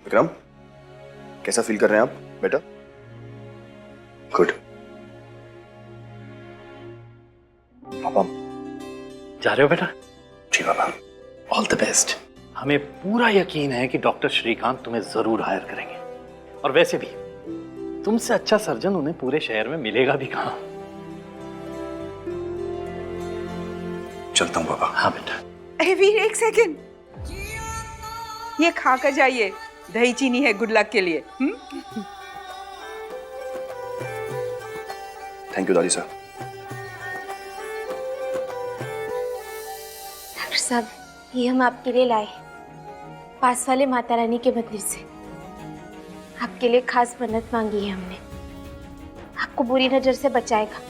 विक्रम, कैसा फील कर रहे हैं आप बेटा? गुड। पापा जा रहे हो बेटा? जी पापा। All the best. हमें पूरा यकीन है कि डॉक्टर श्रीकांत तुम्हें जरूर हायर करेंगे, और वैसे भी तुमसे अच्छा सर्जन उन्हें पूरे शहर में मिलेगा भी कहां। चलता हूं पापा। हाँ बेटा। अरे वीर, एक सेकंड, ये खा कर जाइए, दही चीनी है गुड लक के लिए। थैंक यू दादी साहब। डॉक्टर साहब, ये हम आपके लिए लाए, पास वाले माता रानी के मंदिर से। आपके लिए खास मन्नत मांगी है हमने, आपको बुरी नजर से बचाएगा।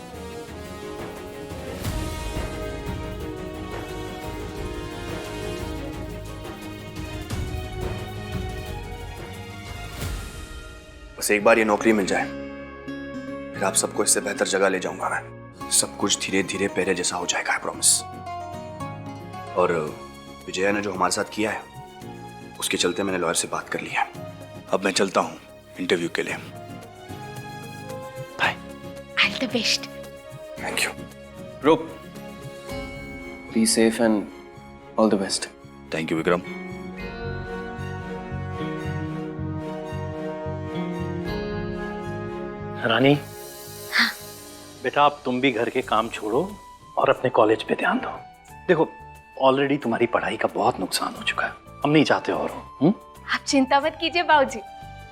बस एक बार ये नौकरी मिल जाए, फिर आप सबको इससे बेहतर जगह ले जाऊंगा मैं। सब कुछ धीरे धीरे पहले जैसा हो जाएगा, आई प्रॉमिस। और विजया ने जो हमारे साथ किया है, उसके चलते मैंने लॉयर से बात कर ली है। अब मैं चलता हूँ इंटरव्यू के लिए। Bye. All the best. Thank you. Roop, be safe and all the best. Thank you Vikram. Rani, हाँ? बेटा अब तुम भी घर के काम छोड़ो और अपने कॉलेज पे ध्यान दो। देखो, ऑलरेडी तुम्हारी पढ़ाई का बहुत नुकसान हो चुका है, हम नहीं चाहते और हो। आप चिंता मत कीजिए बाबूजी,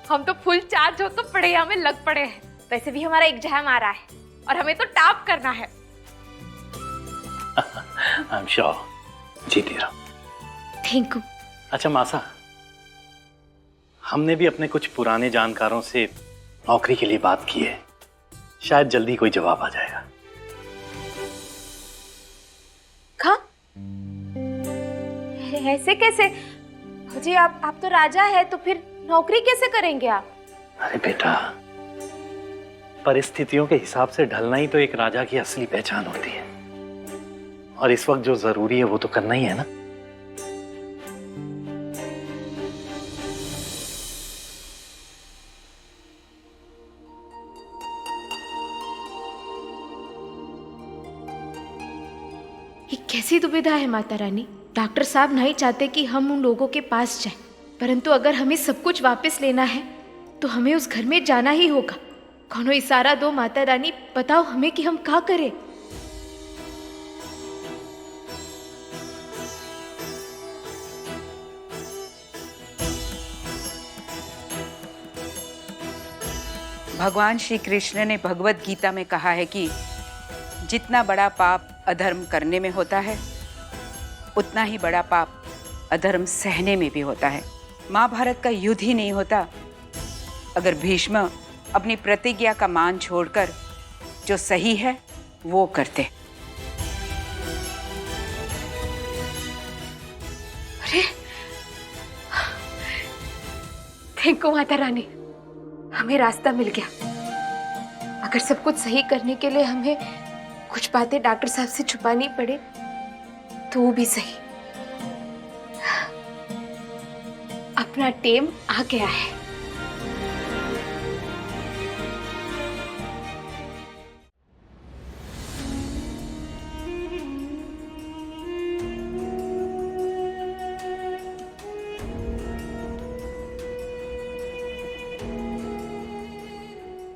हम तो फुल चार्ज होकर पढ़ाई में लग पड़े हैं। वैसे भी हमारा एग्जाम आ रहा है और हमें तो टॉप करना है। आई एम श्योर, जीती रहो। Thank you. अच्छा मासा, हमने भी अपने कुछ पुराने जानकारों से नौकरी के लिए बात की है, शायद जल्दी कोई जवाब आ जाएगा। कहाँ? ऐसे कैसे जी? आप तो राजा है, तो फिर नौकरी कैसे करेंगे आप? अरे बेटा, परिस्थितियों के हिसाब से ढलना ही तो एक राजा की असली पहचान होती है, और इस वक्त जो जरूरी है वो तो करना ही है ना। ये कैसी दुविधा है माता रानी। डॉक्टर साहब नहीं चाहते कि हम उन लोगों के पास जाएं, परंतु अगर हमें सब कुछ वापस लेना है तो हमें उस घर में जाना ही होगा। कौनो इशारा दो माता रानी, बताओ हमें कि हम क्या करें। भगवान श्री कृष्ण ने भगवत गीता में कहा है कि जितना बड़ा पाप अधर्म करने में होता है, उतना ही बड़ा पाप अधर्म सहने में भी होता है। महाभारत का युद्ध ही नहीं होता अगर भीष्म अपनी प्रतिज्ञा का मान छोड़कर जो सही है वो करते। अरे थैंक यू माता रानी, हमें रास्ता मिल गया। अगर सब कुछ सही करने के लिए हमें कुछ बातें डॉक्टर साहब से छुपानी पड़े तो वो भी सही। अपना टाइम आ गया है।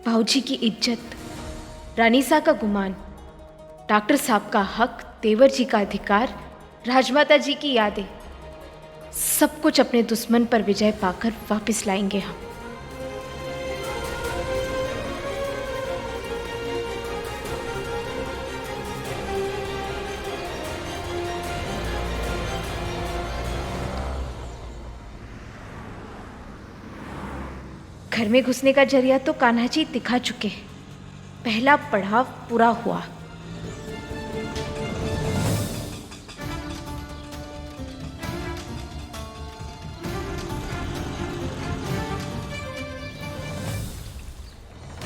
बाबूजी की इज्जत, रानीसा का गुमान, डॉक्टर साहब का हक, तेवर जी का अधिकार, राजमाता जी की यादें, सब कुछ अपने दुश्मन पर विजय पाकर वापस लाएंगे हम। घर में घुसने का जरिया तो कान्हा जी दिखा चुके हैं। पहला पड़ाव पूरा हुआ।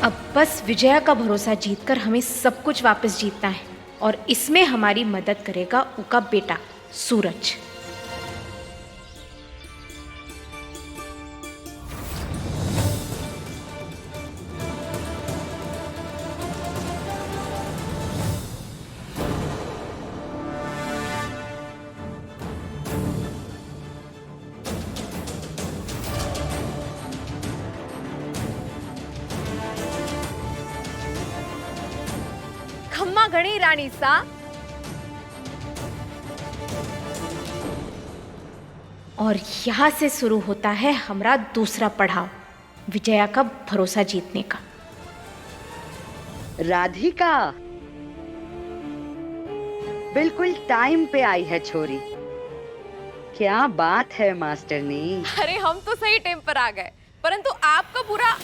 अब बस विजया का भरोसा जीतकर हमें सब कुछ वापस जीतना है, और इसमें हमारी मदद करेगा उनका बेटा सूरज। घणी रानी सा। और यहाँ से शुरू होता है हमारा दूसरा पड़ाव, विजया का भरोसा जीतने का। राधिका बिल्कुल टाइम पे आई है छोरी। क्या बात है मास्टरनी। अरे हम तो सही टाइम पर आ गए, परंतु आपका पूरा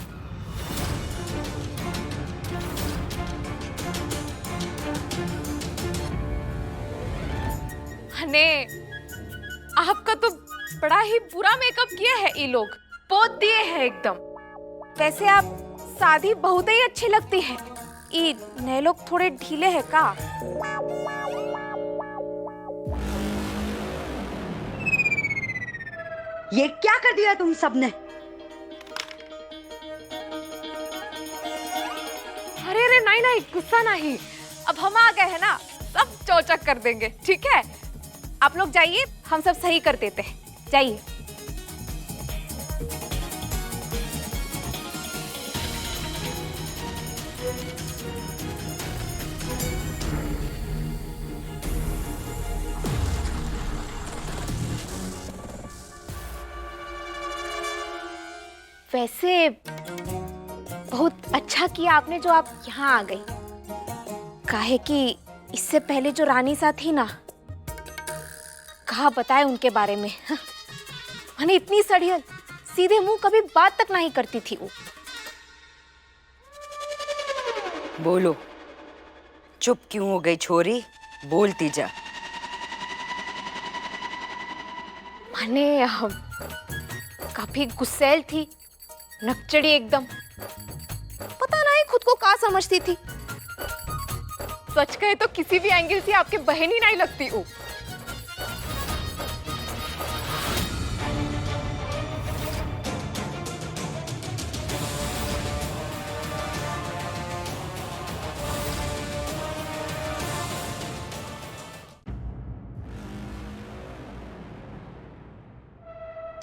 ने आपका तो बड़ा ही बुरा मेकअप किया है। ये लोग पोत दिए हैं एकदम। वैसे आप सादी बहुत ही अच्छी लगती है। ये नए लोग थोड़े ढीले हैं का? ये क्या कर दिया तुम सबने? अरे अरे नहीं नहीं, गुस्सा नहीं। अब हम आ गए हैं ना, सब चौचक कर देंगे। ठीक है, आप लोग जाइए, हम सब सही कर देते हैं। जाइए। वैसे बहुत अच्छा किया आपने जो आप यहाँ आ गई। काहे कि इससे पहले जो रानी सा थी ना, कहा बताए उनके बारे में। मैंने इतनी सड़ियल, सीधे मुंह कभी बात तक नहीं करती थी वो। बोलो, चुप क्यों हो गई छोरी? बोलती जा। मैंने काफी गुस्सैल थी, नकचड़ी एकदम। पता नहीं खुद को क्या समझती थी। सच कहे तो किसी भी एंगल से आपके बहन ही नहीं लगती वो।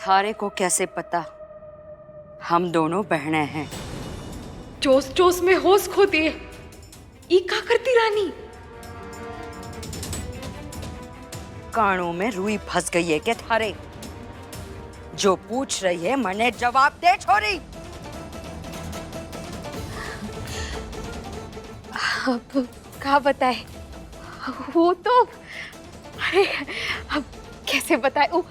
थारे को कैसे पता हम दोनों बहनें हैं? जोश जोश में होश खो दिए। ये क्या करती रानी? कानों में रुई फंस गई है क्या थारे? जो पूछ रही है मने जवाब दे छोरी। अब क्या बताए? वो तो अरे अब कैसे बताए? वो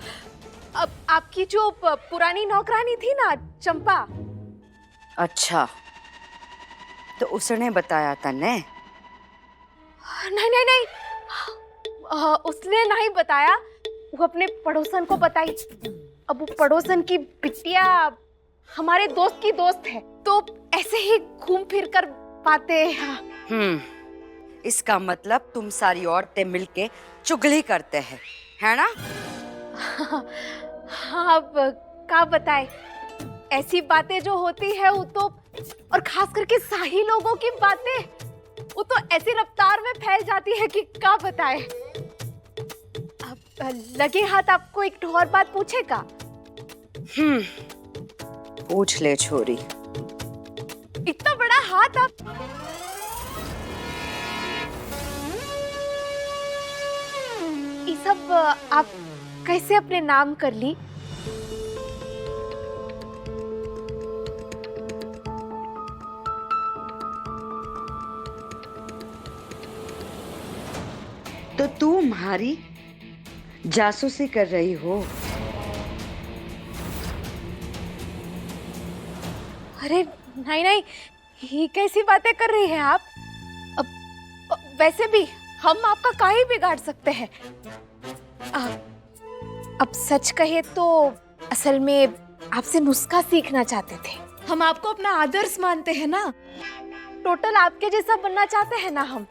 अब आपकी जो पुरानी नौकरानी थी ना, चंपा। अच्छा, तो उसने बताया था ने? नहीं नहीं नहीं, उसने नहीं बताया। वो अपने पड़ोसन को बताई। अब वो पड़ोसन की बिटिया हमारे दोस्त की दोस्त है, तो ऐसे ही घूम फिर कर बातें। इसका मतलब तुम सारी औरतें मिलके चुगली करते हैं, है ना? हाँ, अब क्या बताए? ऐसी बातें जो होती है वो तो, और खास करके शाही लोगों की बातें, वो तो ऐसी रफ्तार में फैल जाती है कि क्या बताए। अब लगे हाथ आपको एक और बात पूछेगा? पूछ ले छोरी। इतना बड़ा हाथ आप। ये सब आप कैसे अपने नाम कर ली? तो तू हमारी जासूसी कर रही हो? अरे नहीं नहीं, ये कैसी बातें कर रही हैं आप? वैसे भी हम आपका काहे बिगाड़ सकते हैं। अब सच कहे तो असल में आपसे नुस्खा सीखना चाहते थे। हम आपको अपना आदर्श मानते हैं ना, टोटल आपके जैसा बनना चाहते हैं ना हम।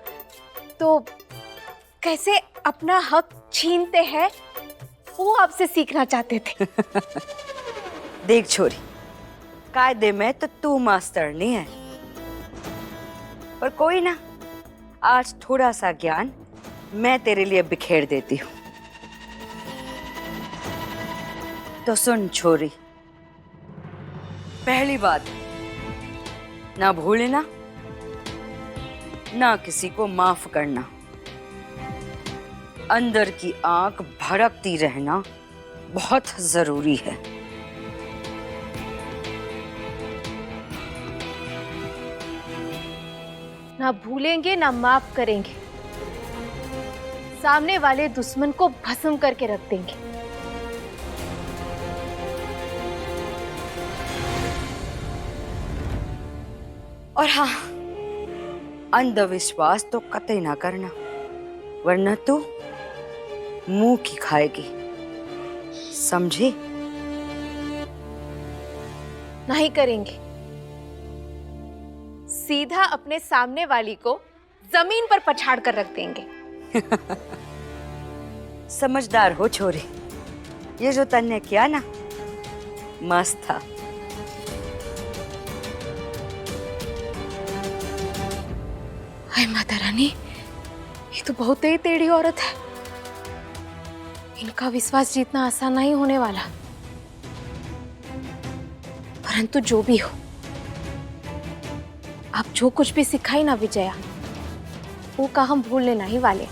तो कैसे अपना हक छीनते हैं वो आपसे सीखना चाहते थे। देख छोरी, कायदे में तो तू मास्टर नहीं है, पर कोई ना, आज थोड़ा सा ज्ञान मैं तेरे लिए बिखेर देती हूँ। तो सुन छोरी, पहली बात ना भूलना ना किसी को माफ करना। अंदर की आंख भड़कती रहना बहुत जरूरी है। ना भूलेंगे ना माफ करेंगे, सामने वाले दुश्मन को भस्म करके रख देंगे। और हाँ, अंधविश्वास तो कतई ना करना, वरना तू मुंह की खाएगी, समझी? नहीं करेंगे। सीधा अपने सामने वाली को जमीन पर पछाड़ कर रख देंगे। समझदार हो छोरी, ये जो तन्ने किया ना, मस्त था। हाय माता रानी, ये तो बहुत ही टेढ़ी औरत है। इनका विश्वास जीतना आसान नहीं होने वाला। परंतु जो भी हो, आप जो कुछ भी सिखाई ना विजया, वो का हम भूलने नहीं वाले।